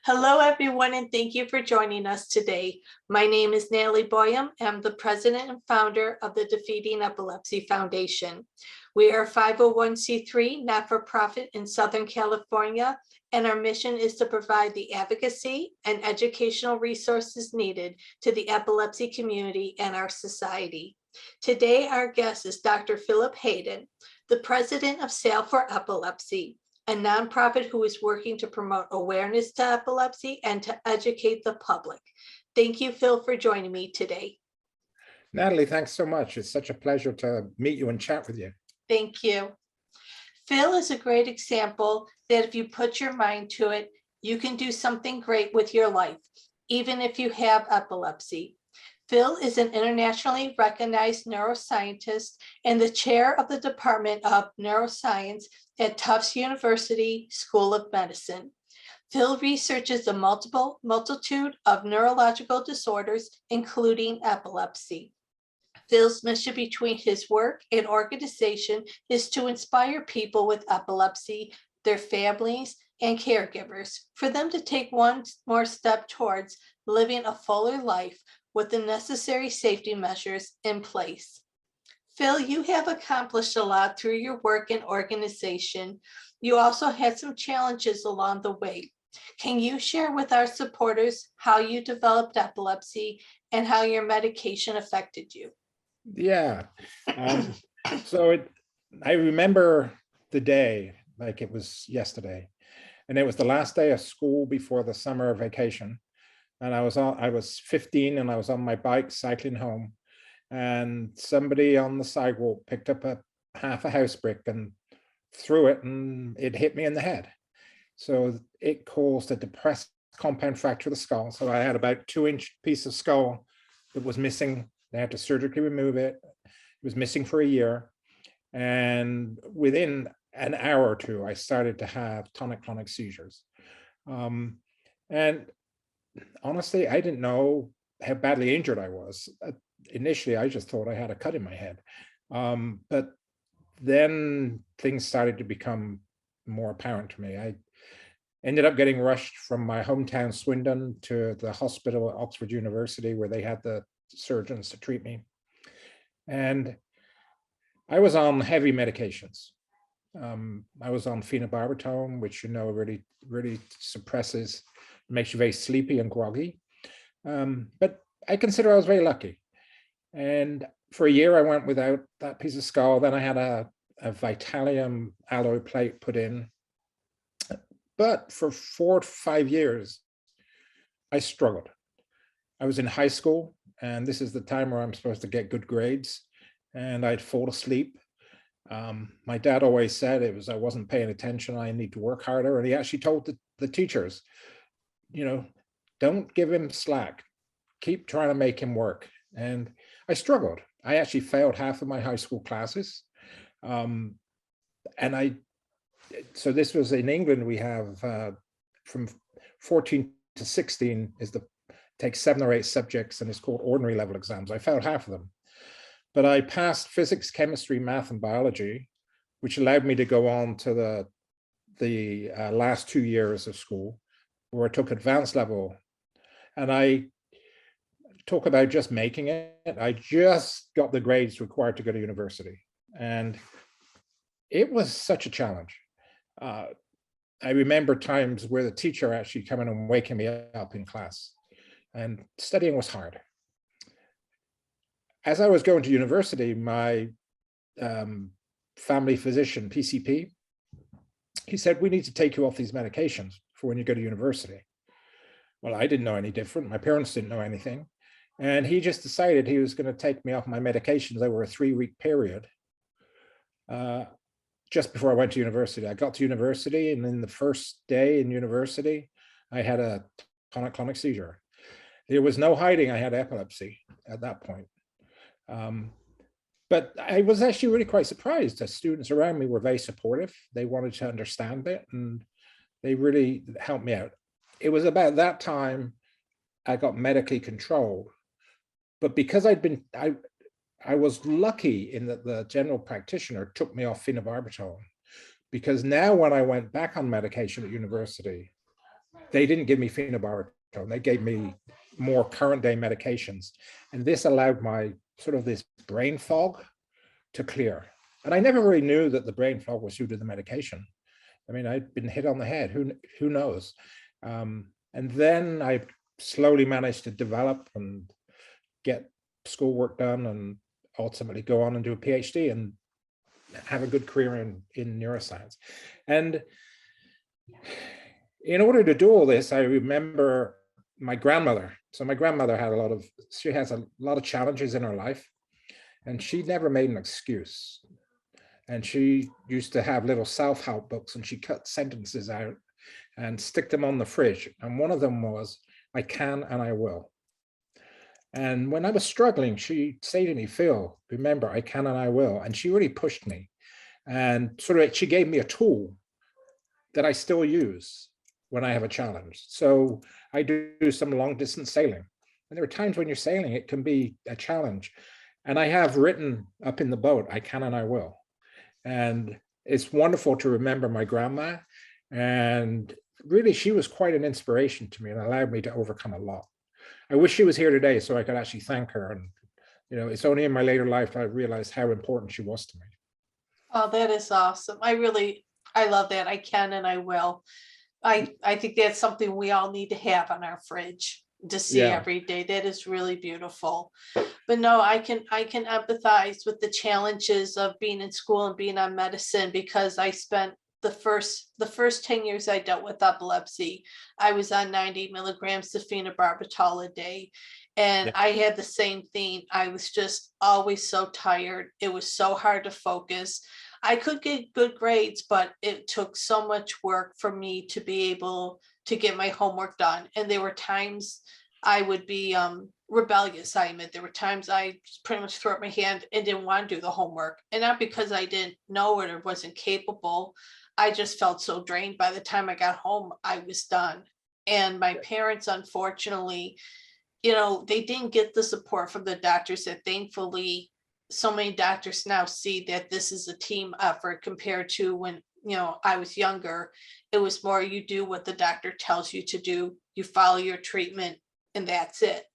Hello, everyone, and thank you for joining us today. My name is Natalie Boyum. I'm the president and founder of the Defeating Epilepsy Foundation. We are a 501c3 not-for-profit in Southern California, and our mission is to provide the advocacy and educational resources needed to the epilepsy community and our society. Today, our guest is Dr. Philip Haydon, the president of Sail for Epilepsy, a nonprofit who is working to promote awareness to epilepsy and to educate the public. Thank you, Phil, for joining me today. Natalie, thanks so much. It's such a pleasure to meet you and chat with you. Thank you. Phil is a great example that if you put your mind to it, you can do something great with your life, even if you have epilepsy. Phil is an internationally recognized neuroscientist and the chair of the Department of Neuroscience at Tufts University School of Medicine. Phil researches the multitude of neurological disorders, including epilepsy. Phil's mission between his work and organization is to inspire people with epilepsy, their families, and caregivers for them to take one more step towards living a fuller life with the necessary safety measures in place. Phil, you have accomplished a lot through your work and organization. You also had some challenges along the way. Can you share with our supporters how you developed epilepsy and how your medication affected you? Yeah. I remember the day like it was yesterday, and it was the last day of school before the summer vacation. And I was 15 and I was on my bike cycling home, and somebody on the sidewalk picked up half a house brick and threw it, and it hit me in the head. So it caused a depressed compound fracture of the skull. So I had about 2-inch piece of skull that was missing. They had to surgically remove it. It was missing for a year. And within an hour or two, I started to have tonic-clonic seizures. And honestly, I didn't know how badly injured I was. Initially, I just thought I had a cut in my head. But then things started to become more apparent to me. I ended up getting rushed from my hometown, Swindon, to the hospital at Oxford University, where they had the surgeons to treat me. And I was on heavy medications. I was on phenobarbital, which really suppresses, makes you very sleepy and groggy. But I consider I was very lucky. And for a year, I went without that piece of skull. Then I had a Vitalium alloy plate put in. But for 4 to 5 years, I struggled. I was in high school, and this is the time where I'm supposed to get good grades, and I'd fall asleep. My dad always said I wasn't paying attention, I need to work harder. And he actually told the teachers, don't give him slack, keep trying to make him work. And I struggled. I actually failed half of my high school classes. So this was in England. We have from 14 to 16 takes 7 or 8 subjects, and it's called ordinary level exams. I failed half of them, but I passed physics, chemistry, math, and biology, which allowed me to go on to the last 2 years of school, where I took advanced level. And I talk about just making it. I just got the grades required to go to university, and it was such a challenge. I remember times where the teacher actually coming and waking me up in class, and studying was hard. As I was going to university, my family physician, PCP, he said, we need to take you off these medications for when you go to university. Well, I didn't know any different. My parents didn't know anything. And he just decided he was going to take me off my medications over a 3-week period. Just before I went to university. I got to university, and in the first day in university, I had a tonic-clonic seizure. There was no hiding I had epilepsy at that point. But I was actually really quite surprised. The students around me were very supportive. They wanted to understand it, and they really helped me out. It was about that time I got medically controlled. But because I was lucky in that the general practitioner took me off phenobarbital, because now when I went back on medication at university, they didn't give me phenobarbital. They gave me more current day medications. And this allowed my sort of this brain fog to clear. And I never really knew that the brain fog was due to the medication. I mean, I'd been hit on the head. Who knows? And then I slowly managed to develop and get schoolwork done and ultimately go on and do a PhD and have a good career in neuroscience. And in order to do all this, I remember my grandmother. So my grandmother had she has a lot of challenges in her life, and she never made an excuse. And she used to have little self-help books, and she cut sentences out and stick them on the fridge. And one of them was, I can and I will. And when I was struggling, she'd say to me, Phil, remember, I can and I will. And she really pushed me. And sort of, she gave me a tool that I still use when I have a challenge. So I do some long distance sailing. And there are times when you're sailing, it can be a challenge. And I have written up in the boat, I can and I will. And it's wonderful to remember my grandma. And really, she was quite an inspiration to me and allowed me to overcome a lot. I wish she was here today so I could actually thank her. And, you know, it's only in my later life that I realized how important she was to me. Oh, that is awesome. I love that. I can and I will. I think that's something we all need to have on our fridge to see every day. That is really beautiful. But no, I can empathize with the challenges of being in school and being on medicine, because I spent the first 10 years I dealt with epilepsy, I was on 90 milligrams of phenobarbital a day. And I had the same thing. I was just always so tired. It was so hard to focus. I could get good grades, but it took so much work for me to be able to get my homework done. And there were times I would be rebellious. I admit there were times I pretty much threw up my hand and didn't want to do the homework. And not because I didn't know it or wasn't capable. I just felt so drained. By the time I got home, I was done. And my parents, unfortunately, you know, they didn't get the support from the doctors that thankfully so many doctors now see that this is a team effort, compared to when, you know, I was younger. It was more, you do what the doctor tells you to do, you follow your treatment, and that's it.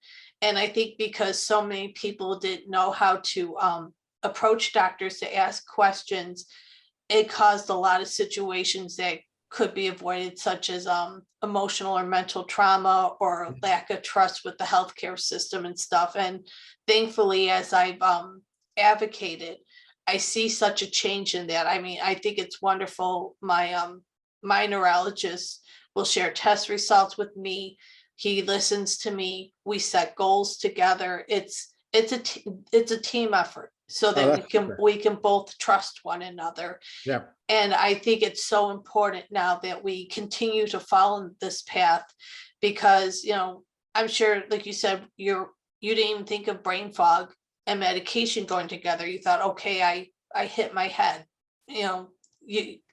And I think because so many people didn't know how to approach doctors to ask questions, it caused a lot of situations that could be avoided, such as emotional or mental trauma or lack of trust with the healthcare system and stuff. And thankfully, as I've advocated, I see such a change in that. I mean, I think it's wonderful. My neurologist will share test results with me. He listens to me. We set goals together. It's a team effort, so that we can both trust one another. Yeah. And I think it's so important now that we continue to follow this path, because, you know, I'm sure, like you said, you didn't even think of brain fog and medication going together. You thought, okay, I hit my head. You know,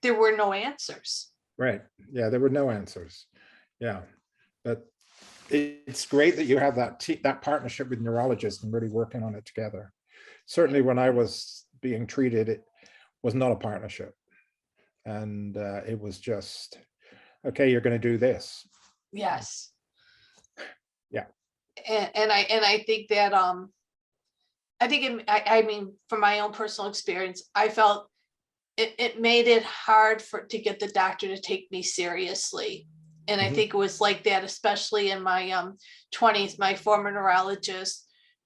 there were no answers. Right. Yeah, there were no answers. Yeah. But it's great that you have that partnership with neurologists and really working on it together. Certainly when I was being treated, it was not a partnership. And it was just, okay, you're going to do this. Yes. Yeah. And I think that I mean, from my own personal experience, I felt it made it hard to get the doctor to take me seriously. And I think it was like that, especially in my 20s. My former neurologist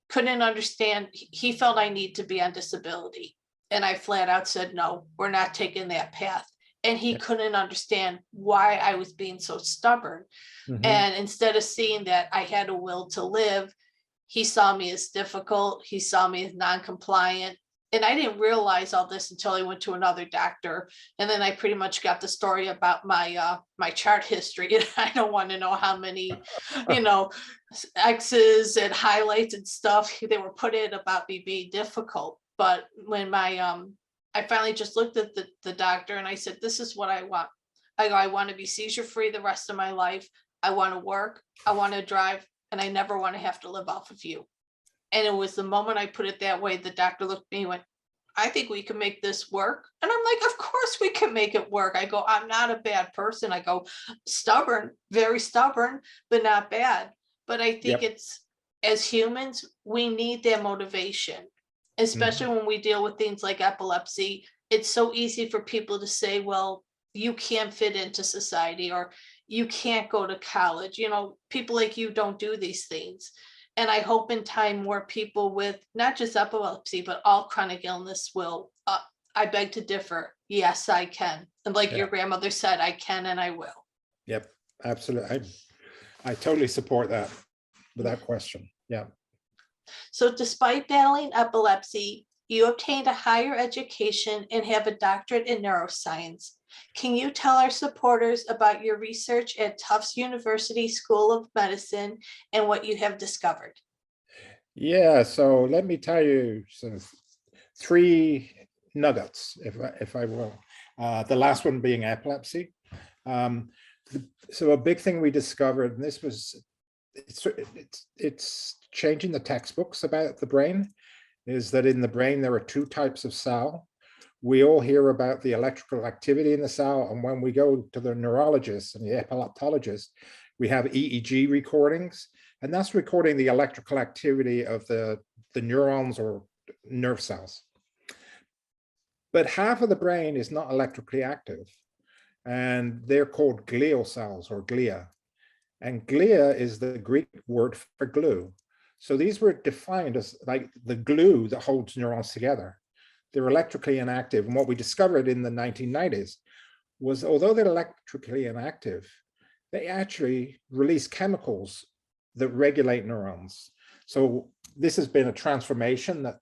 couldn't understand. He felt I need to be on disability. And I flat out said, no, we're not taking that path. And he couldn't understand why I was being so stubborn. And instead of seeing that I had a will to live, he saw me as difficult. He saw me as non-compliant. And I didn't realize all this until I went to another doctor. And then I pretty much got the story about my chart history. And I don't want to know how many, you know, X's and highlights and stuff they were put in about me being difficult. But when I finally just looked at the doctor and I said, this is what I want. I want to be seizure free the rest of my life. I want to work. I want to drive. And I never want to have to live off of you. And it was the moment I put it that way, the doctor looked at me and went, I think we can make this work. And I'm like, of course we can make it work. I go, I'm not a bad person. I go, stubborn, very stubborn, but not bad. But I think Yep. it's, as humans, we need that motivation, especially Mhm. when we deal with things like epilepsy. It's so easy for people to say, well, you can't fit into society, or you can't go to college. You know, people like you don't do these things. And I hope in time more people with not just epilepsy, but all chronic illness will, I beg to differ. Yes, I can. And like your Yeah. grandmother said, I can and I will. Yep. Absolutely. I totally support that without question. Yeah. So despite battling epilepsy, you obtained a higher education and have a doctorate in neuroscience. Can you tell our supporters about your research at Tufts University School of Medicine and what you have discovered? Yeah. So let me tell you some three nuggets, if I will. The last one being epilepsy. Um, so a big thing we discovered, and this was, it's changing the textbooks about the brain, is that in the brain there are two types of cell. We all hear about the electrical activity in the cell, and when we go to the neurologist and the epileptologist, we have EEG recordings, and that's recording the electrical activity of the neurons or nerve cells. But half of the brain is not electrically active, and they're called glial cells or glia. And glia is the Greek word for glue. So these were defined as like the glue that holds neurons together. They're electrically inactive. And what we discovered in the 1990s was, although they're electrically inactive, they actually release chemicals that regulate neurons. So this has been a transformation, that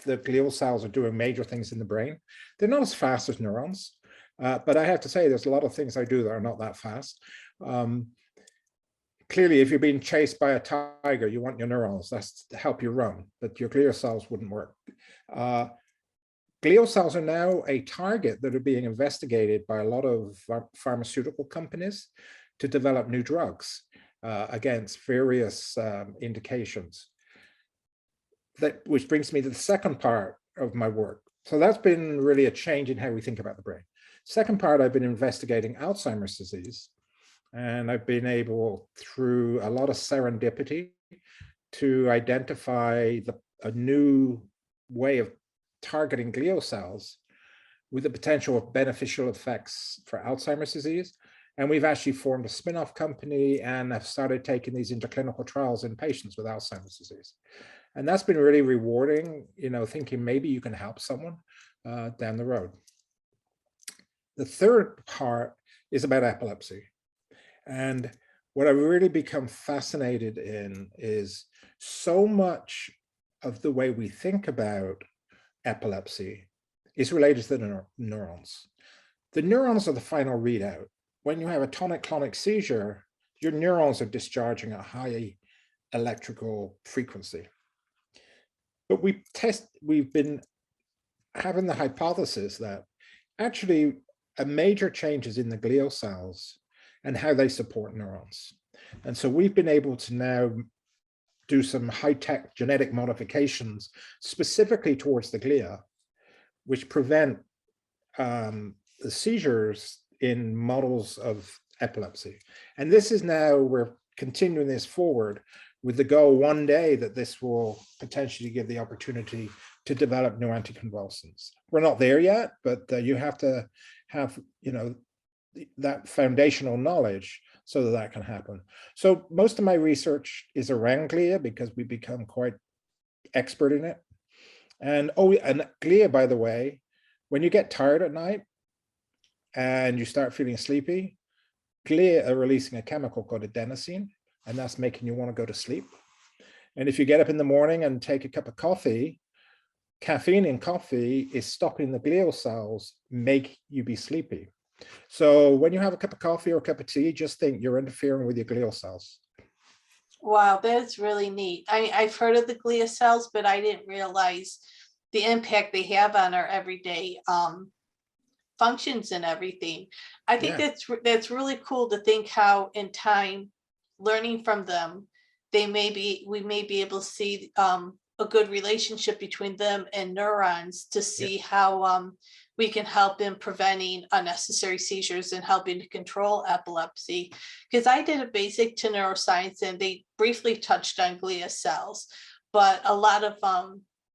the glial cells are doing major things in the brain. They're not as fast as neurons, but I have to say there's a lot of things I do that are not that fast. Clearly, if you're being chased by a tiger, you want your neurons, that's to help you run, but your glial cells wouldn't work. Glial cells are now a target that are being investigated by a lot of pharmaceutical companies to develop new drugs against various indications. Which brings me to the second part of my work. So that's been really a change in how we think about the brain. Second part, I've been investigating Alzheimer's disease, and I've been able, through a lot of serendipity, to identify a new way of targeting glial cells with the potential of beneficial effects for Alzheimer's disease. And we've actually formed a spin-off company and have started taking these into clinical trials in patients with Alzheimer's disease. And that's been really rewarding, you know, thinking maybe you can help someone down the road. The third part is about epilepsy. And what I've really become fascinated in is so much of the way we think about epilepsy is related to the neurons. The neurons are the final readout. When you have a tonic-clonic seizure, your neurons are discharging a high electrical frequency. But we've been having the hypothesis that actually a major change is in the glial cells and how they support neurons. And so we've been able to now do some high-tech genetic modifications specifically towards the glia, which prevent the seizures in models of epilepsy. And this is now, we're continuing this forward with the goal one day that this will potentially give the opportunity to develop new anticonvulsants. We're not there yet, but you have to have, you know, that foundational knowledge so that that can happen. So most of my research is around glia because we become quite expert in it. And glia, by the way, when you get tired at night and you start feeling sleepy, glia are releasing a chemical called adenosine, and that's making you want to go to sleep. And if you get up in the morning and take a cup of coffee, caffeine in coffee is stopping the glial cells make you be sleepy. So when you have a cup of coffee or a cup of tea, just think you're interfering with your glial cells. Wow, that's really neat. I've heard of the glia cells, but I didn't realize the impact they have on our everyday functions and everything. I think Yeah. that's really cool to think how in time, learning from them, we may be able to see a good relationship between them and neurons to see how we can help in preventing unnecessary seizures and helping to control epilepsy. Because I did a basic to neuroscience and they briefly touched on glial cells, but a lot of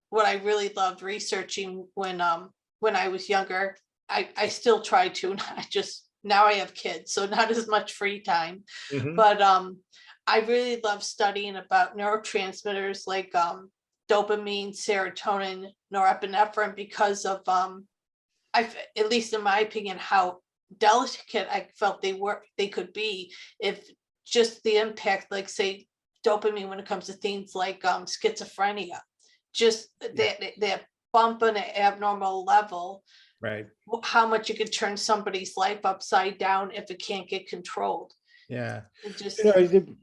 what I really loved researching when I was younger, I still try to, now I have kids, so not as much free time, but I really love studying about neurotransmitters like dopamine, serotonin, norepinephrine, because of at least in my opinion, how delicate I felt they could be if just the impact, like say dopamine when it comes to things like schizophrenia, just that bump on an abnormal level, Right. how much it could turn somebody's life upside down if it can't get controlled. Yeah. It just, You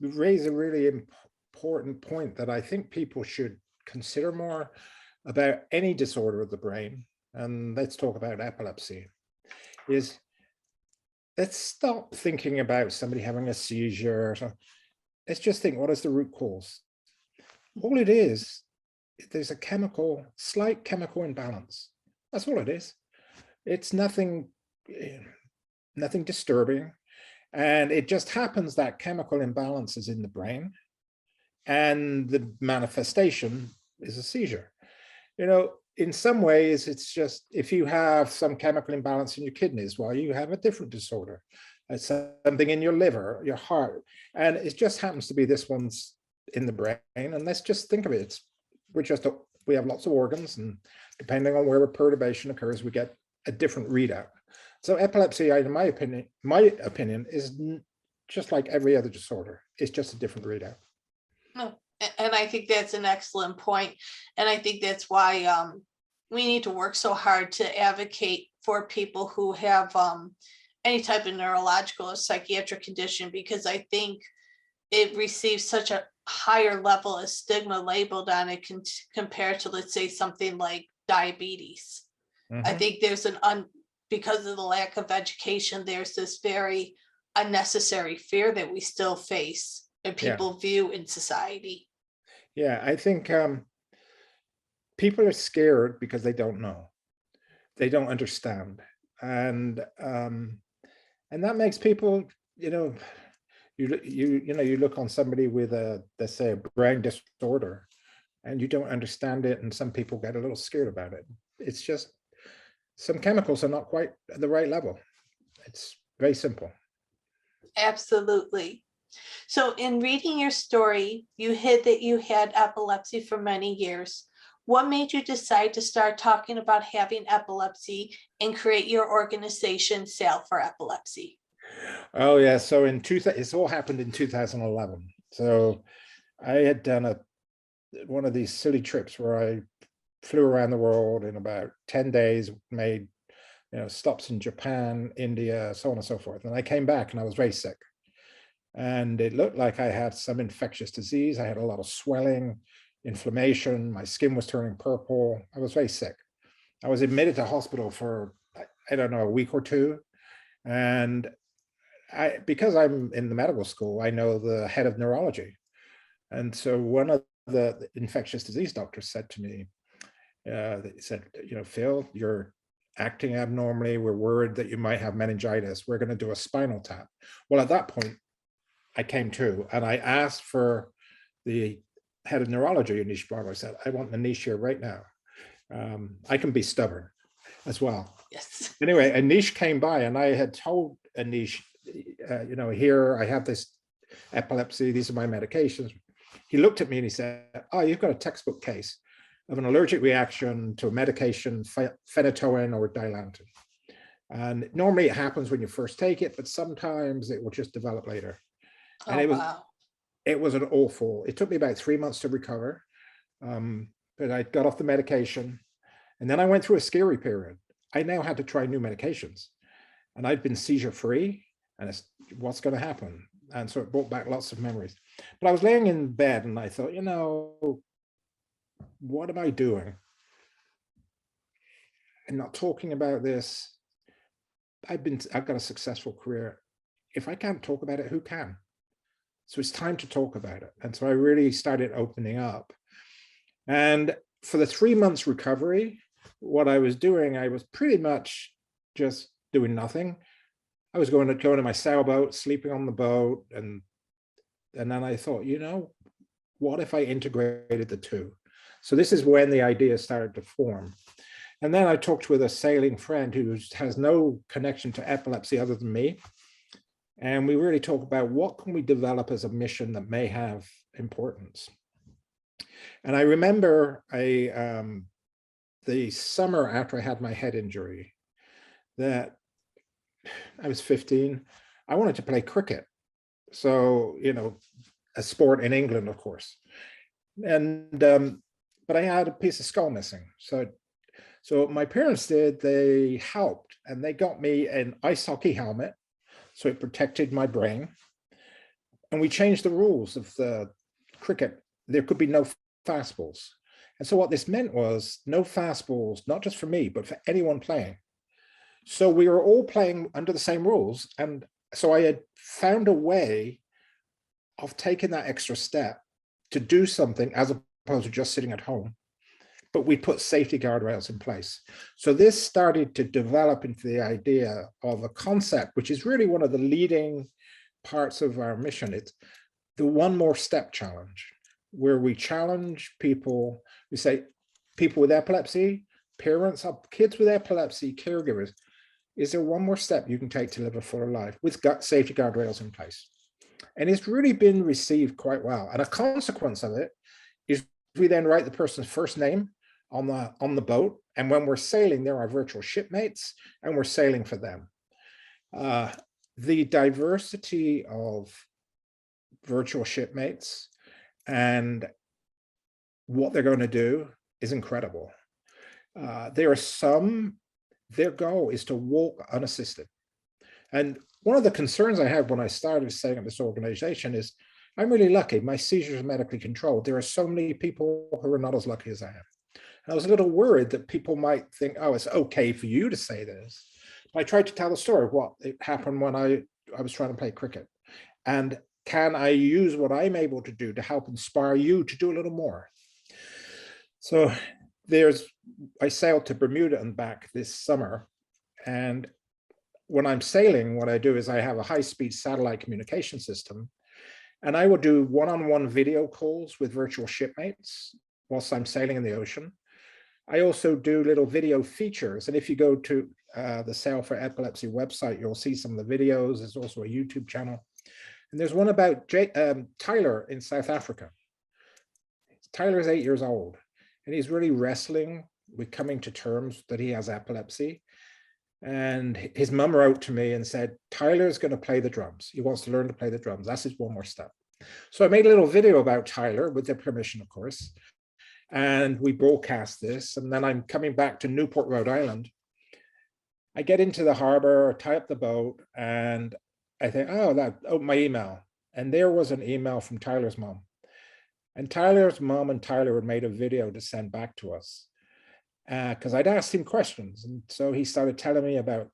raise a really important point that I think people should consider more about any disorder of the brain. And let's talk about epilepsy. Is let's stop thinking about somebody having a seizure. Let's just think, what is the root cause? All it is, there's a slight chemical imbalance. That's all it is. It's nothing disturbing. And it just happens that chemical imbalance is in the brain and the manifestation is a seizure. In some ways, it's just if you have some chemical imbalance in your kidneys, well, you have a different disorder. It's something in your liver, your heart, and it just happens to be this one's in the brain. And let's just think of it. We have lots of organs, and depending on where a perturbation occurs, we get a different readout. So epilepsy, in my opinion, is just like every other disorder. It's just a different readout. And I think that's an excellent point. And I think that's why we need to work so hard to advocate for people who have any type of neurological or psychiatric condition, because I think it receives such a higher level of stigma labeled on it compared to, let's say, something like diabetes. I think there's because of the lack of education, there's this very unnecessary fear that we still face and people view in society. Yeah, I think people are scared because they don't know. They don't understand. And that makes people, you look on somebody with let's say, a brain disorder, and you don't understand it, and some people get a little scared about it. It's just some chemicals are not quite at the right level. It's very simple. Absolutely. So in reading your story, you hid that you had epilepsy for many years. What made you decide to start talking about having epilepsy and create your organization, Sail for Epilepsy? Oh yeah, so it's all happened in 2011. So I had done one of these silly trips where I flew around the world in about 10 days, made stops in Japan, India, so on and so forth. And I came back and I was very sick. And it looked like I had some infectious disease. I had a lot of swelling, inflammation. My skin was turning purple. I was very sick. I was admitted to hospital for, I don't know, a week or two. And because I'm in the medical school, I know the head of neurology. And so one of the infectious disease doctors said to me, he said, Phil, you're acting abnormally. We're worried that you might have meningitis. We're going to do a spinal tap. Well, at that point, I came to, and I asked for the head of neurology, Anish Barber. I said, I want Anish here right now. I can be stubborn as well. Yes. Anyway, Anish came by, and I had told Anish, here I have this epilepsy. These are my medications. He looked at me and he said, oh, you've got a textbook case of an allergic reaction to a medication, phenytoin or dilantin. And normally it happens when you first take it, but sometimes it will just develop later. And it was an awful, it took me about 3 months to recover. But I got off the medication, and then I went through a scary period. I now had to try new medications, and I'd been seizure free, and it's what's going to happen. And so it brought back lots of memories. But I was laying in bed and I thought, what am I doing? I'm not talking about this. I've got a successful career. If I can't talk about it, who can? So it's time to talk about it. And so I really started opening up. And for the 3 months recovery, what I was doing, I was pretty much just doing nothing. I was going to my sailboat, sleeping on the boat, and then I thought, you know, what if I integrated the two? So this is when the idea started to form. And then I talked with a sailing friend who has no connection to epilepsy other than me. And we really talk about what can we develop as a mission that may have importance. And I remember the summer after I had my head injury, that I was 15, I wanted to play cricket. So, you know, a sport in England, of course. And, but I had a piece of skull missing. So my parents they helped, and they got me an ice hockey helmet, so it protected my brain. And we changed the rules of the cricket. There could be no fastballs. And so what this meant was no fastballs, not just for me, but for anyone playing. So we were all playing under the same rules. And so I had found a way of taking that extra step to do something as opposed to just sitting at home. But we put safety guardrails in place. So this started to develop into the idea of a concept, which is really one of the leading parts of our mission. It's the one more step challenge, where we challenge people. We say, people with epilepsy, parents of kids with epilepsy, caregivers, is there one more step you can take to live a fuller life with safety guardrails in place? And it's really been received quite well. And a consequence of it is we then write the person's first name on the boat. And when we're sailing, they're our virtual shipmates, and we're sailing for them. The diversity of virtual shipmates and what they're going to do is incredible. There are some, their goal is to walk unassisted. And one of the concerns I had when I started setting up this organization is, I'm really lucky. My seizures are medically controlled. There are so many people who are not as lucky as I am. And I was a little worried that people might think, oh, it's okay for you to say this. But I tried to tell the story of what happened when I was trying to play cricket. And can I use what I'm able to do to help inspire you to do a little more? So I sailed to Bermuda and back this summer. And when I'm sailing, what I do is I have a high-speed satellite communication system, and I will do one-on-one video calls with virtual shipmates whilst I'm sailing in the ocean. I also do little video features. And if you go to the Sail for Epilepsy website, you'll see some of the videos. There's also a YouTube channel. And there's one about Tyler in South Africa. Tyler is 8 years old, and he's really wrestling with coming to terms that he has epilepsy. And his mum wrote to me and said, Tyler's going to play the drums. He wants to learn to play the drums. That's his one more step. So I made a little video about Tyler, with their permission, of course. And we broadcast this. And then I'm coming back to Newport, Rhode Island. I get into the harbor, tie up the boat, and I think, oh, my email. And there was an email from Tyler's mom. And Tyler's mom and Tyler had made a video to send back to us, because I'd asked him questions. And so he started telling me about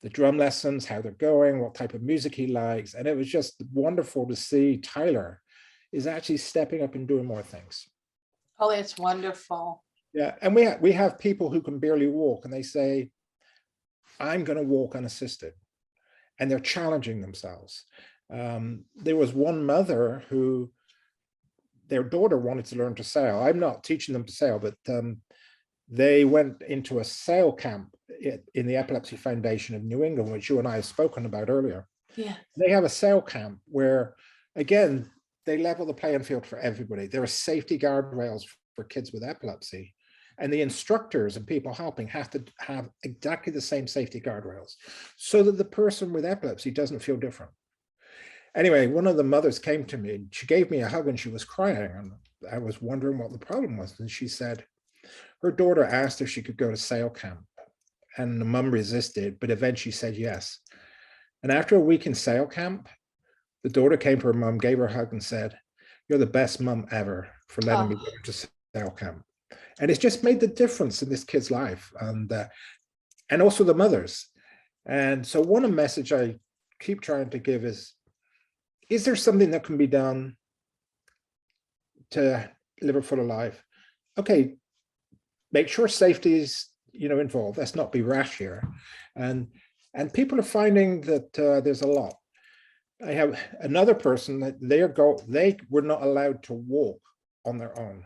the drum lessons, how they're going, what type of music he likes. And it was just wonderful to see Tyler is actually stepping up and doing more things. Oh, that's wonderful. Yeah, and we have people who can barely walk, and they say, I'm going to walk unassisted. And they're challenging themselves. There was one mother who, their daughter wanted to learn to sail. I'm not teaching them to sail, but they went into a sail camp in the Epilepsy Foundation of New England, which you and I have spoken about earlier. Yeah. They have a sail camp where, again, they level the playing field for everybody. There are safety guardrails for kids with epilepsy, and the instructors and people helping have to have exactly the same safety guardrails so that the person with epilepsy doesn't feel different. Anyway, one of the mothers came to me and she gave me a hug and she was crying, and I was wondering what the problem was. And she said her daughter asked if she could go to sail camp, and the mum resisted, but eventually said yes. And after a week in sail camp, the daughter came to her mum, gave her a hug and said, you're the best mum ever for letting me go to sail camp. And it's just made the difference in this kid's life, and also the mothers. And so one message I keep trying to give is there something that can be done to live a fuller life? okay, make sure safety is, involved. Let's not be rash here. And people are finding that there's a lot. I have another person that they were not allowed to walk on their own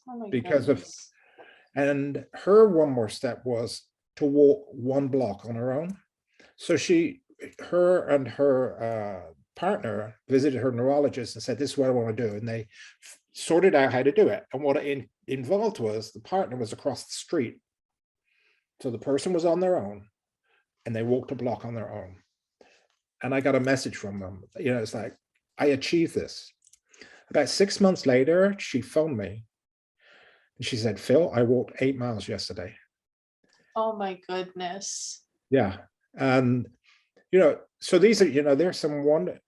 Oh my because of, goodness. and her one more step was to walk 1 block on her own. So her and her partner visited her neurologist and said, this is what I want to do. And they sorted out how to do it. And what it involved was the partner was across the street. So the person was on their own and they walked 1 block on their own. And I got a message from them. It's like, I achieved this. About 6 months later, she phoned me. And she said, Phil, I walked 8 miles yesterday. Oh my goodness. Yeah. And, so these are, there's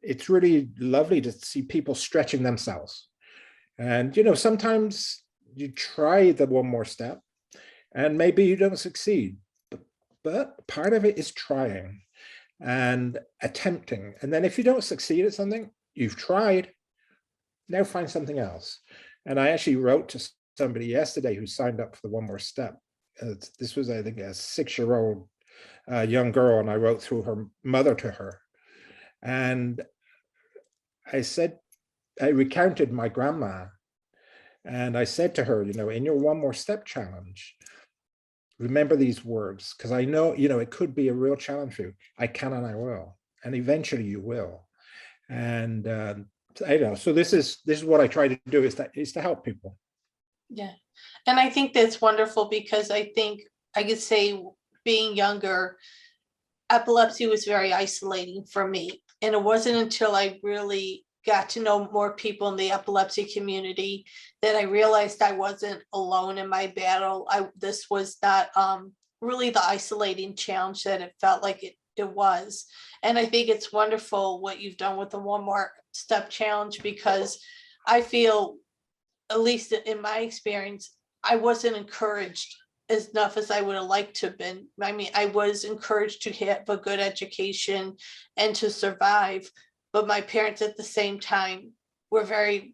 it's really lovely to see people stretching themselves. And, sometimes you try the one more step and maybe you don't succeed, but part of it is trying and attempting. And then if you don't succeed at something, you've tried, now find something else. And I actually wrote to somebody yesterday who signed up for the one more step. This was, I think, a 6-year-old young girl, and I wrote through her mother to her. And I recounted my grandma. And I said to her, in your one more step challenge, remember these words, because I know, it could be a real challenge for you. I can and I will. And eventually you will. And I know. So this is what I try to do is to help people. Yeah. And I think that's wonderful because I think I could say being younger, epilepsy was very isolating for me. And it wasn't until I really got to know more people in the epilepsy community that I realized I wasn't alone in my battle. This was not really the isolating challenge that it felt like it was. And I think it's wonderful what you've done with the one more step challenge, because I feel, at least in my experience, I wasn't encouraged enough as I would have liked to have been. I mean, I was encouraged to have a good education and to survive, but my parents at the same time were very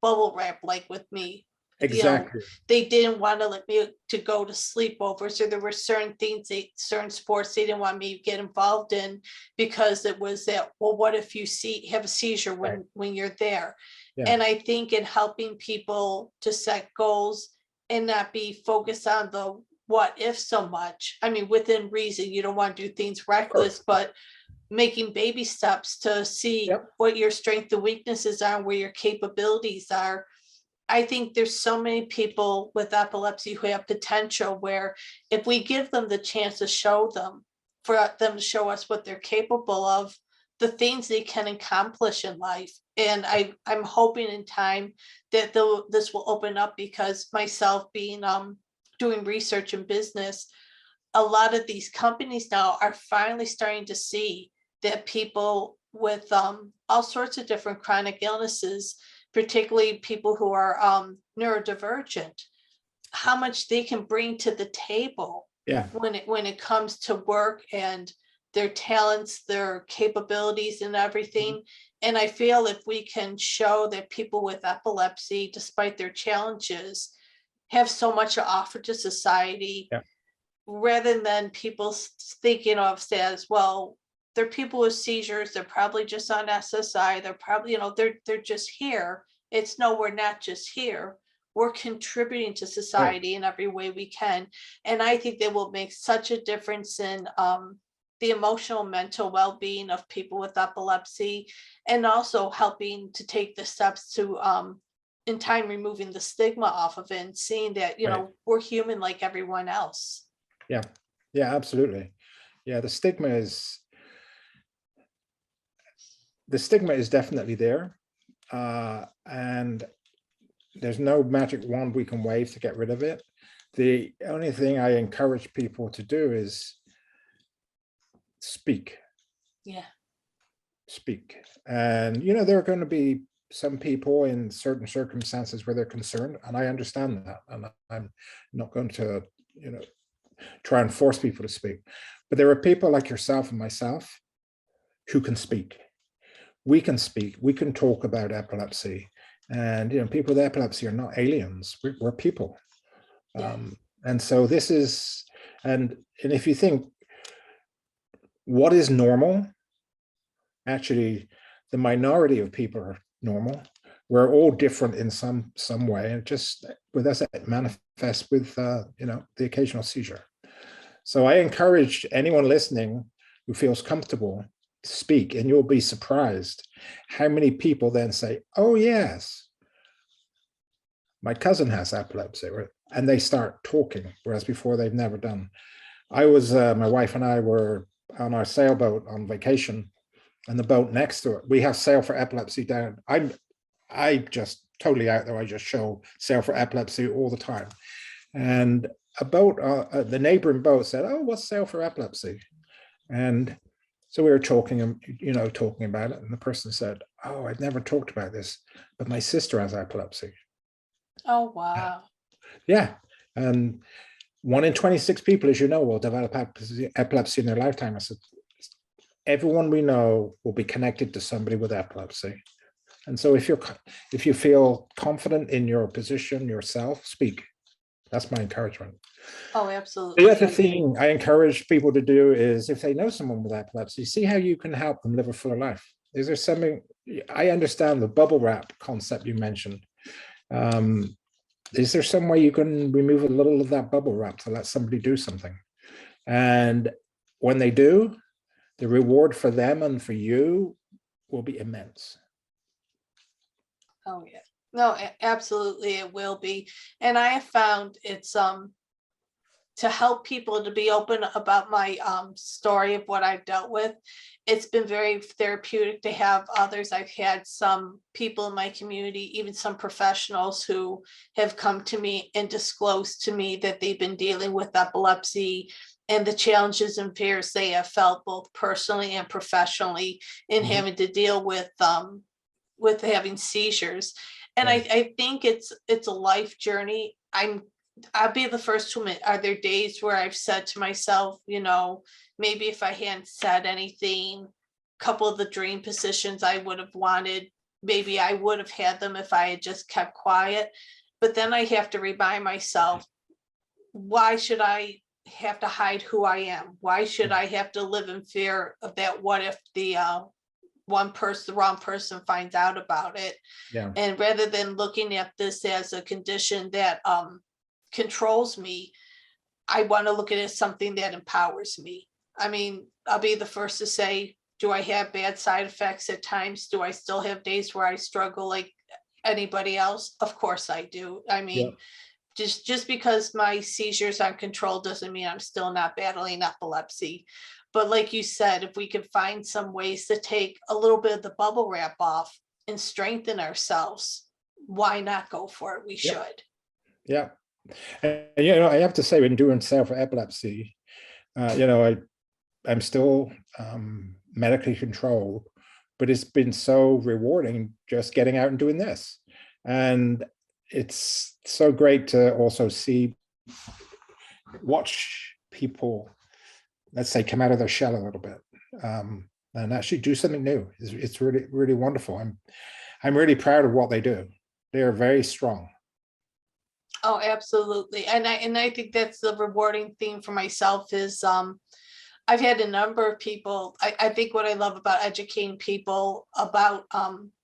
bubble wrap like with me. Exactly. They didn't want to let me to go to sleepovers, so there were certain things, certain sports they didn't want me to get involved in because it was that, well, what if you have a seizure when you're there? Yeah. And I think in helping people to set goals and not be focused on the what if so much. I mean, within reason, you don't want to do things reckless, but making baby steps to see what your strengths and weaknesses are, where your capabilities are. I think there's so many people with epilepsy who have potential where if we give them the chance to show them, for them to show us what they're capable of, the things they can accomplish in life. And I'm hoping in time that this will open up, because myself being doing research in business, a lot of these companies now are finally starting to see that people with all sorts of different chronic illnesses, particularly people who are neurodivergent, how much they can bring to the table when it comes to work and their talents, their capabilities and everything. Mm-hmm. And I feel if we can show that people with epilepsy, despite their challenges, have so much to offer to society, rather than people thinking of as, well, they're people with seizures, they're probably just on SSI, they're probably, they're just here. It's no, we're not just here. We're contributing to society in every way we can. And I think that will make such a difference in the emotional, mental well-being of people with epilepsy, and also helping to take the steps to in time removing the stigma off of it and seeing that, we're human like everyone else. Yeah, absolutely. Yeah, the stigma is definitely there. And there's no magic wand we can wave to get rid of it. The only thing I encourage people to do is speak. Yeah. Speak. And, there are going to be some people in certain circumstances where they're concerned, and I understand that. And I'm not going to, try and force people to speak. But there are people like yourself and myself who can speak. We can speak. We can talk about epilepsy. And, people with epilepsy are not aliens. We're people. Yeah. And so this is, and if you think, what is normal? Actually, the minority of people are normal. We're all different in some way, and just with us, it manifests with the occasional seizure. So I encourage anyone listening who feels comfortable to speak, and you'll be surprised how many people then say, "Oh yes, my cousin has epilepsy," and they start talking, whereas before they've never done. My wife and I were on our sailboat on vacation, and the boat next to it, we have Sail for Epilepsy down. I just totally out there. I just show Sail for Epilepsy all the time. And a boat, the neighboring boat said, "Oh, what's Sail for Epilepsy?" And so we were talking about it. And the person said, "Oh, I've never talked about this, but my sister has epilepsy." Oh, wow. Yeah. And 1 in 26 people, as you know, will develop epilepsy in their lifetime. I said, everyone we know will be connected to somebody with epilepsy. And so if you feel confident in your position yourself, speak. That's my encouragement. Oh, absolutely. The other thing I encourage people to do is, if they know someone with epilepsy, see how you can help them live a fuller life. Is there something, I understand the bubble wrap concept you mentioned. Is there some way you can remove a little of that bubble wrap to let somebody do something? And when they do, the reward for them and for you will be immense. Oh, yeah. No, absolutely, it will be. And I have found it's to help people to be open about my story of what I've dealt with. It's been very therapeutic to have others. I've had some people in my community, even some professionals, who have come to me and disclosed to me that they've been dealing with epilepsy and the challenges and fears they have felt both personally and professionally in having to deal with having seizures. And I think it's a life journey. I'll be the first to admit, are there days where I've said to myself, maybe if I hadn't said anything, a couple of the dream positions I would have wanted, maybe I would have had them if I had just kept quiet. But then I have to remind myself, why should I have to hide who I am? Why should I have to live in fear of that? What if the wrong person finds out about it? Yeah. And rather than looking at this as a condition that controls me, I want to look at it as something that empowers me. I mean, I'll be the first to say, do I have bad side effects at times? Do I still have days where I struggle like anybody else? Of course I do. I mean, just because my seizures are controlled doesn't mean I'm still not battling epilepsy. But like you said, if we could find some ways to take a little bit of the bubble wrap off and strengthen ourselves, why not go for it? We should. Yeah. And, I have to say, when doing Sail for Epilepsy, I'm still medically controlled, but it's been so rewarding just getting out and doing this. And it's so great to also watch people, let's say, come out of their shell a little bit and actually do something new. It's really, really wonderful. I'm really proud of what they do. They are very strong. Oh, absolutely. And I think that's the rewarding thing for myself is I've had a number of people. I think what I love about educating people about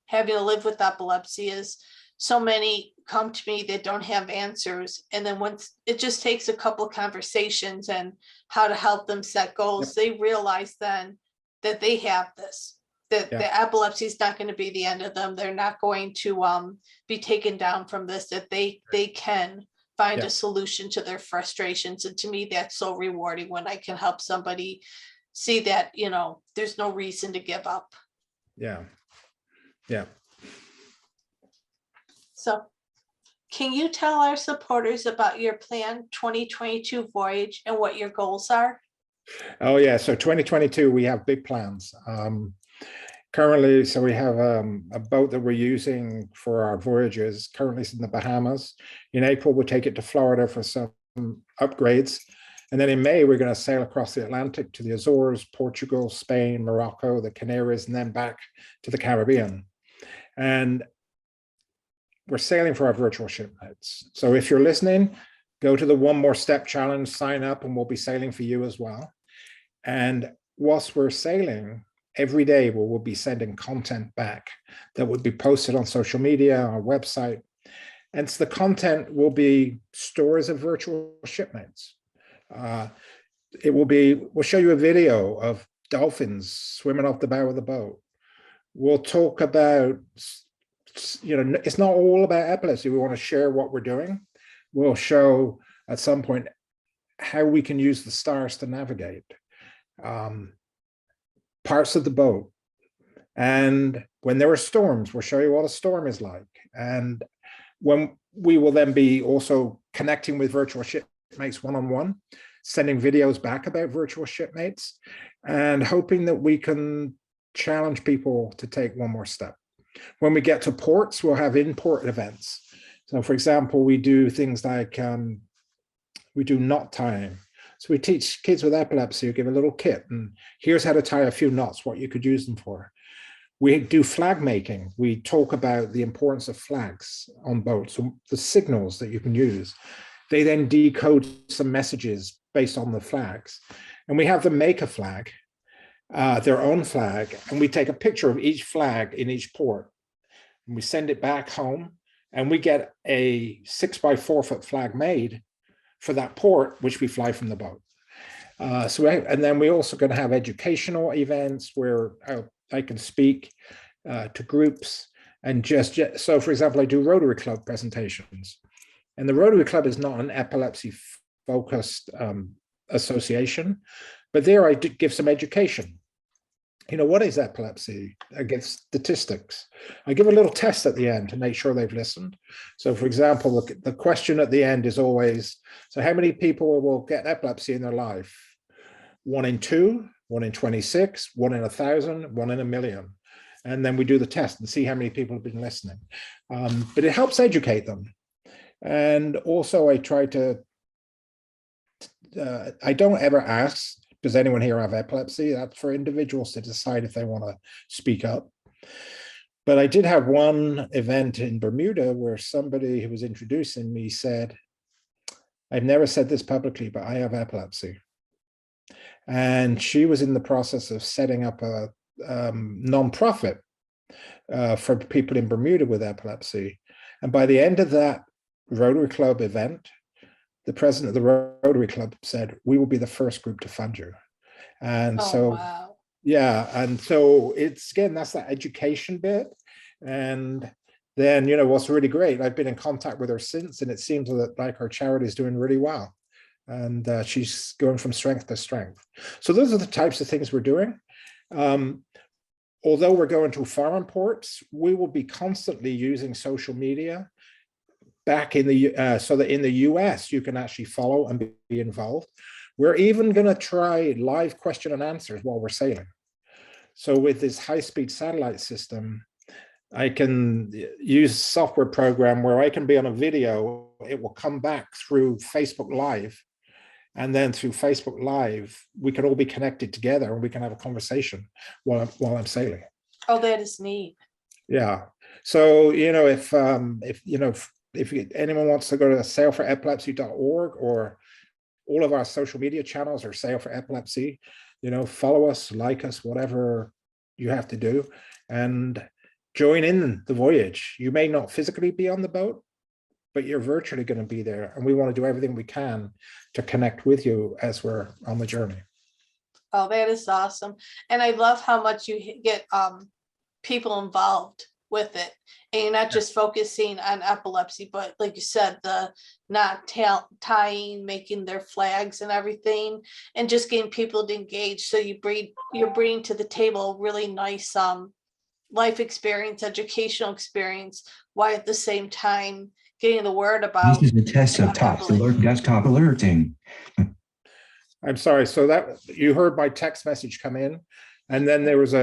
having to live with epilepsy is so many come to me that don't have answers. And then once it just takes a couple of conversations and how to help them set goals, they realize then that they have this, that the epilepsy is not going to be the end of them. They're not going to be taken down from this, that they can find a solution to their frustrations. And to me, that's so rewarding when I can help somebody see that, there's no reason to give up. Yeah. Yeah. So can you tell our supporters about your planned 2022 voyage and what your goals are? Oh yeah, so 2022, we have big plans. Currently, so we have a boat that we're using for our voyages. Currently it's in the Bahamas. In April, we'll take it to Florida for some upgrades. And then in May, we're going to sail across the Atlantic to the Azores, Portugal, Spain, Morocco, the Canaries, and then back to the Caribbean. And we're sailing for our virtual shipmates. So if you're listening, go to the One More Step Challenge, sign up, and we'll be sailing for you as well. And whilst we're sailing, every day we'll be sending content back that would be posted on social media, our website. And so the content will be stories of virtual shipmates. We'll show you a video of dolphins swimming off the bow of the boat. We'll talk about, it's not all about epilepsy. We want to share what we're doing. We'll show at some point how we can use the stars to navigate parts of the boat. And when there are storms, we'll show you what a storm is like. And when we will then be also connecting with virtual shipmates one-on-one, sending videos back about virtual shipmates, and hoping that we can challenge people to take one more step. When we get to ports, we'll have in-port events. So for example, we do things like, we do knot tying. So we teach kids with epilepsy, we give a little kit, and here's how to tie a few knots, what you could use them for. We do flag making. We talk about the importance of flags on boats, so the signals that you can use. They then decode some messages based on the flags. And we have them make a flag, their own flag, and we take a picture of each flag in each port. And we send it back home, and we get a 6x4 foot flag made for that port, which we fly from the boat. And then we're also going to have educational events where I can speak to groups, and so for example, I do Rotary Club presentations, and the Rotary Club is not an epilepsy focused association, but there I give some education. What is epilepsy? I give statistics. I give a little test at the end to make sure they've listened. So for example, the question at the end is always, so how many people will get epilepsy in their life? 1 in 2, 1 in 26, 1 in 1,000, 1 in 1,000,000. And then we do the test and see how many people have been listening. But it helps educate them. And also I try to, I don't ever ask, does anyone here have epilepsy? That's for individuals to decide if they want to speak up. But I did have one event in Bermuda where somebody who was introducing me said, I've never said this publicly, but I have epilepsy. And she was in the process of setting up a nonprofit for people in Bermuda with epilepsy. And by the end of that Rotary Club event, the president of the Rotary Club said, we will be the first group to fund you. And wow. Yeah. And so it's, again, that's that education bit. And then, what's really great, I've been in contact with her since, and it seems that like her charity is doing really well. And she's going from strength to strength. So those are the types of things we're doing. Although we're going to foreign ports, we will be constantly using social media back in the so that in the US you can actually follow and be involved. We're even going to try live question and answers while we're sailing. So with this high-speed satellite system, I can use a software program where I can be on a video, it will come back through Facebook Live, and then through Facebook Live we can all be connected together and we can have a conversation while I'm sailing. Oh, that is neat. Yeah. So if anyone wants to go to sailforepilepsy.org, or all of our social media channels are Sail for Epilepsy, follow us, like us, whatever you have to do, and join in the voyage. You may not physically be on the boat, but you're virtually going to be there. And we want to do everything we can to connect with you as we're on the journey. Oh, that is awesome. And I love how much you get people involved with it, and you're not just focusing on epilepsy, but like you said, the knot tying, making their flags and everything, and just getting people to engage. So you're bringing to the table really nice life experience, educational experience, while at the same time getting the word about. This is the test of desktop alerting. I'm sorry. So that you heard my text message come in, and then there was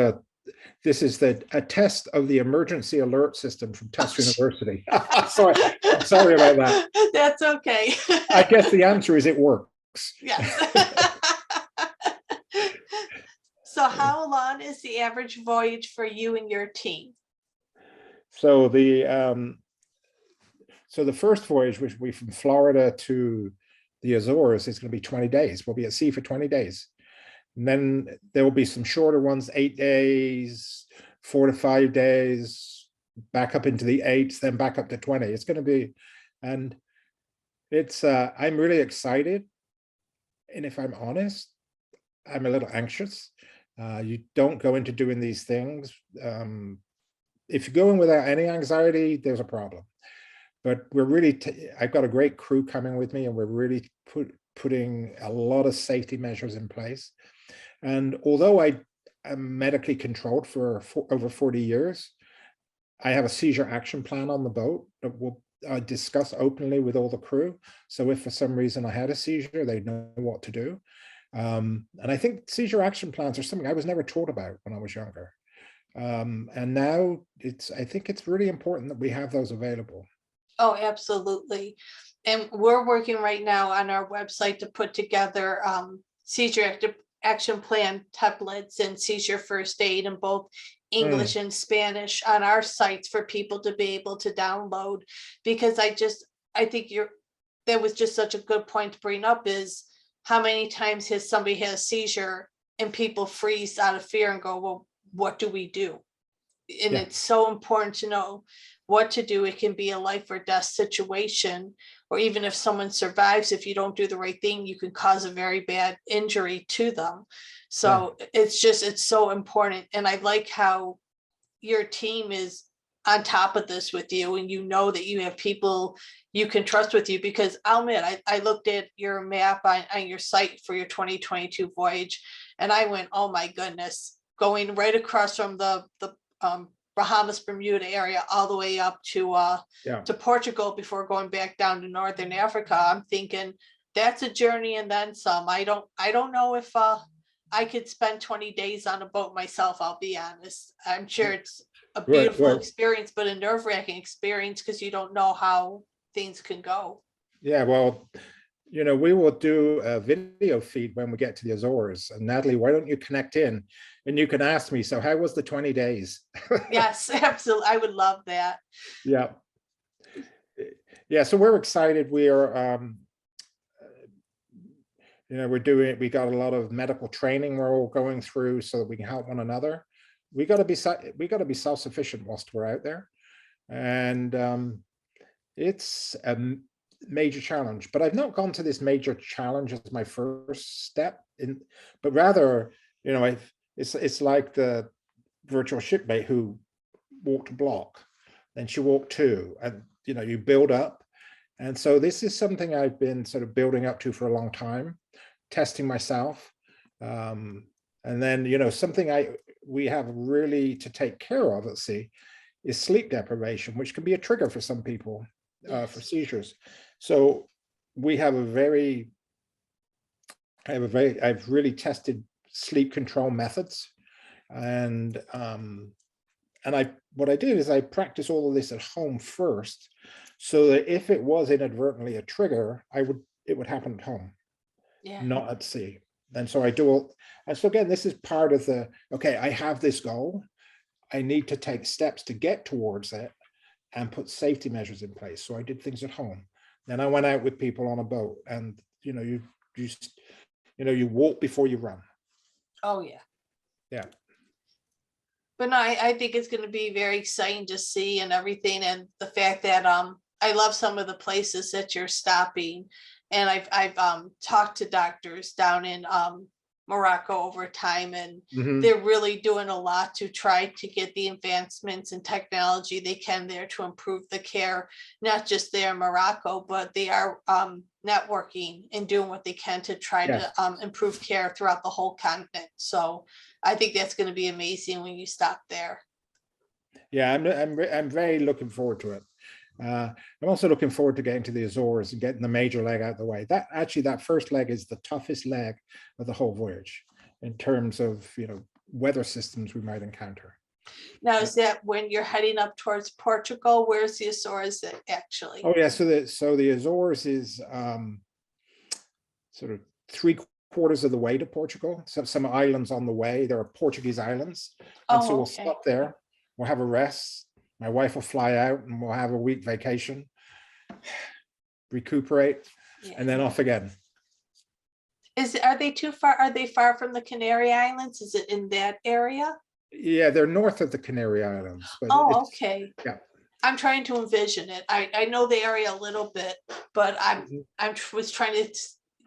this is a test of the emergency alert system from Tufts University. Sorry about that. That's okay. I guess the answer is it works. Yes. So how long is the average voyage for you and your team? So the So the first voyage, which will be from Florida to the Azores, is going to be 20 days. We'll be at sea for 20 days. And then there will be some shorter ones, 8 days, 4 to 5 days, back up into the 8s, then back up to 20. It's going to be, and it's, I'm really excited. And if I'm honest, I'm a little anxious. You don't go into doing these things. If you go in without any anxiety, there's a problem. But we're really, I've got a great crew coming with me, and we're really putting a lot of safety measures in place. And although I am medically controlled for over 40 years, I have a seizure action plan on the boat that we'll discuss openly with all the crew. So if for some reason I had a seizure, they know what to do. And I think seizure action plans are something I was never taught about when I was younger. And now I think it's really important that we have those available. Oh, absolutely. And we're working right now on our website to put together seizure action plan templates and seizure first aid in both English and Spanish on our sites for people to be able to download. Because I think that was just such a good point to bring up, is how many times has somebody had a seizure and people freeze out of fear and go, well, what do we do? And it's so important to know what to do. It can be a life or death situation, or even if someone survives, if you don't do the right thing, you can cause a very bad injury to them. So it's so important. And I like how your team is on top of this with you, and you know that you have people you can trust with you. Because I'll admit, I looked at your map on your site for your 2022 voyage, and I went, oh my goodness, going right across from the Bahamas, Bermuda area, all the way up to Portugal before going back down to Northern Africa. I'm thinking that's a journey and then some. I don't know if I could spend 20 days on a boat myself, I'll be honest. I'm sure it's a beautiful experience, but a nerve-wracking experience, because you don't know how things can go. Yeah, well, you know, we will do a video feed when we get to the Azores. And Natalie, why don't you connect in and you can ask me, so how was the 20 days? Yes, absolutely. I would love that. Yeah. Yeah, so we're excited. We are, you know, we got a lot of medical training we're all going through so that we can help one another. We got to be self-sufficient whilst we're out there. And it's a major challenge, but I've not gone to this major challenge as my first step in, but rather, you know, it's like the virtual shipmate who walked a block, then she walked 2, and you know, you build up. And so this is something I've been sort of building up to for a long time, testing myself. And then, you know, something we have really to take care of at sea is sleep deprivation, which can be a trigger for some people for seizures. So we have I've really tested sleep control methods, and what I did is I practice all of this at home first, so that if it was inadvertently a trigger, it would happen at home, not at sea. And so I do and so again, this is part of okay, I have this goal, I need to take steps to get towards it and put safety measures in place. So I did things at home. Then I went out with people on a boat, and you know, you walk before you run. Oh yeah. Yeah. But no, I think it's going to be very exciting to see and everything. And the fact that I love some of the places that you're stopping. And I've talked to doctors down in Morocco over time, and they're really doing a lot to try to get the advancements in technology they can there to improve the care, not just there in Morocco, but they are networking and doing what they can to try to improve care throughout the whole continent. So I think that's going to be amazing when you stop there. Yeah, I'm very looking forward to it. I'm also looking forward to getting to the Azores and getting the major leg out of the way. That first leg is the toughest leg of the whole voyage in terms of, you know, weather systems we might encounter. Now, is that when you're heading up towards Portugal? Where's the Azores actually? Oh yeah, so the Azores is sort of 3/4 of the way to Portugal. Some islands on the way. There are Portuguese islands, and so we'll stop there. We'll have a rest. My wife will fly out and we'll have a week vacation. recuperate, Yeah. and then off again. Are they too far? Are they far from the Canary Islands? Is it in that area? Yeah, they're north of the Canary Islands, but Oh, it's, okay. yeah. I'm trying to envision it. I know the area a little bit, but was trying to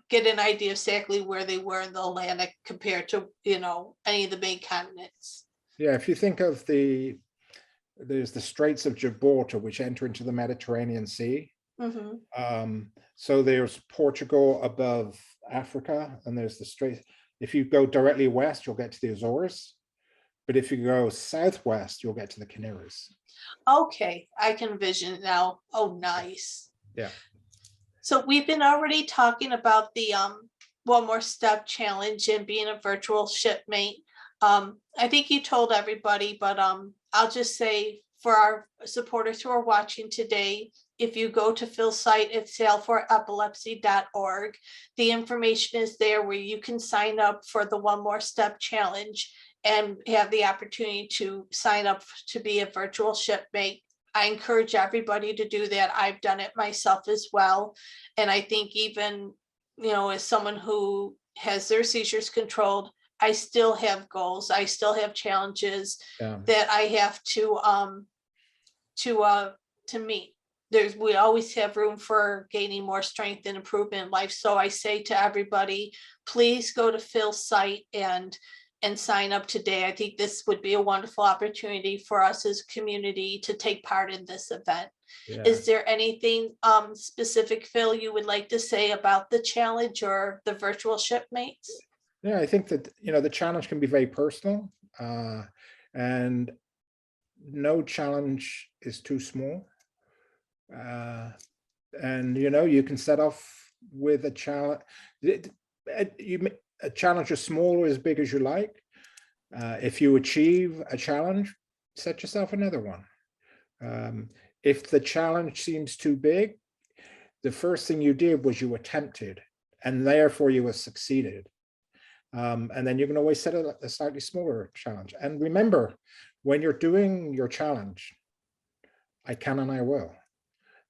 get an idea exactly where they were in the Atlantic compared to, any of the main continents. Yeah, if you think of there's the Straits of Gibraltar, which enter into the Mediterranean Sea. Mhm. So there's Portugal above Africa, and there's the Straits. If you go directly west, you'll get to the Azores. But if you go southwest, you'll get to the Canaries. Okay, I can envision it now. Oh, nice. Yeah. So we've been already talking about the One More Step challenge and being a virtual shipmate. I think you told everybody, but I'll just say for our supporters who are watching today, if you go to Phil's site at sailforepilepsy.org, the information is there where you can sign up for the One More Step challenge and have the opportunity to sign up to be a virtual shipmate. I encourage everybody to do that. I've done it myself as well. And I think even, as someone who has their seizures controlled, I still have goals. I still have challenges that I have to meet. We always have room for gaining more strength and improvement in life. So I say to everybody, please go to Phil's site and sign up today. I think this would be a wonderful opportunity for us as a community to take part in this event. Yeah. Is there anything specific, Phil, you would like to say about the challenge or the virtual shipmates? Yeah, I think that, the challenge can be very personal, and no challenge is too small. And, you can set off with a challenge. A challenge as small or as big as you like. If you achieve a challenge, set yourself another one. If the challenge seems too big, the first thing you did was you attempted, and therefore you have succeeded. And then you can always set a slightly smaller challenge. And remember, when you're doing your challenge, I can and I will.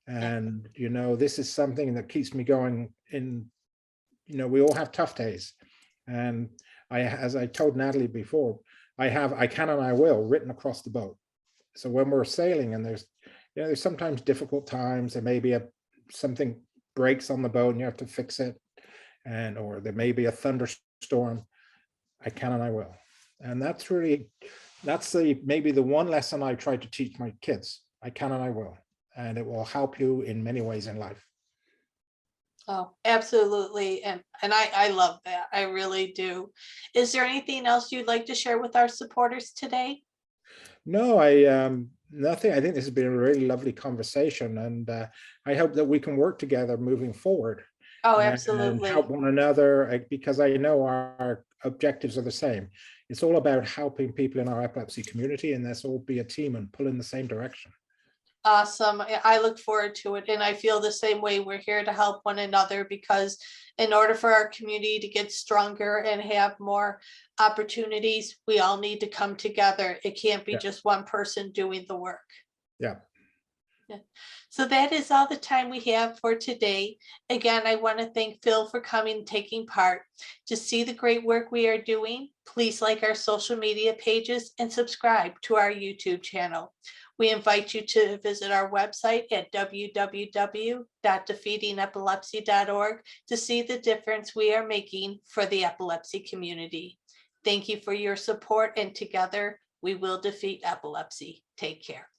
And, this is something that keeps me going in, we all have tough days. And as I told Natalie before, I can and I will written across the boat. So when we're sailing and there's sometimes difficult times, there may be something breaks on the boat and you have to fix it. Or there may be a thunderstorm, I can and I will. And that's maybe the one lesson I try to teach my kids. I can and I will. And it will help you in many ways in life. Oh, absolutely. And I love that. I really do. Is there anything else you'd like to share with our supporters today? No, nothing. I think this has been a really lovely conversation, and I hope that we can work together moving forward. Oh, And absolutely. help one another, because I know our objectives are the same. It's all about helping people in our epilepsy community, and let's all be a team and pull in the same direction. Awesome. I look forward to it. And I feel the same way. We're here to help one another, because in order for our community to get stronger and have more opportunities, we all need to come together. It can't be just one person doing the work. Yeah. So that is all the time we have for today. Again, I want to thank Phil for coming and taking part. To see the great work we are doing, please like our social media pages and subscribe to our YouTube channel. We invite you to visit our website at www.defeatingepilepsy.org to see the difference we are making for the epilepsy community. Thank you for your support, and together we will defeat epilepsy. Take care.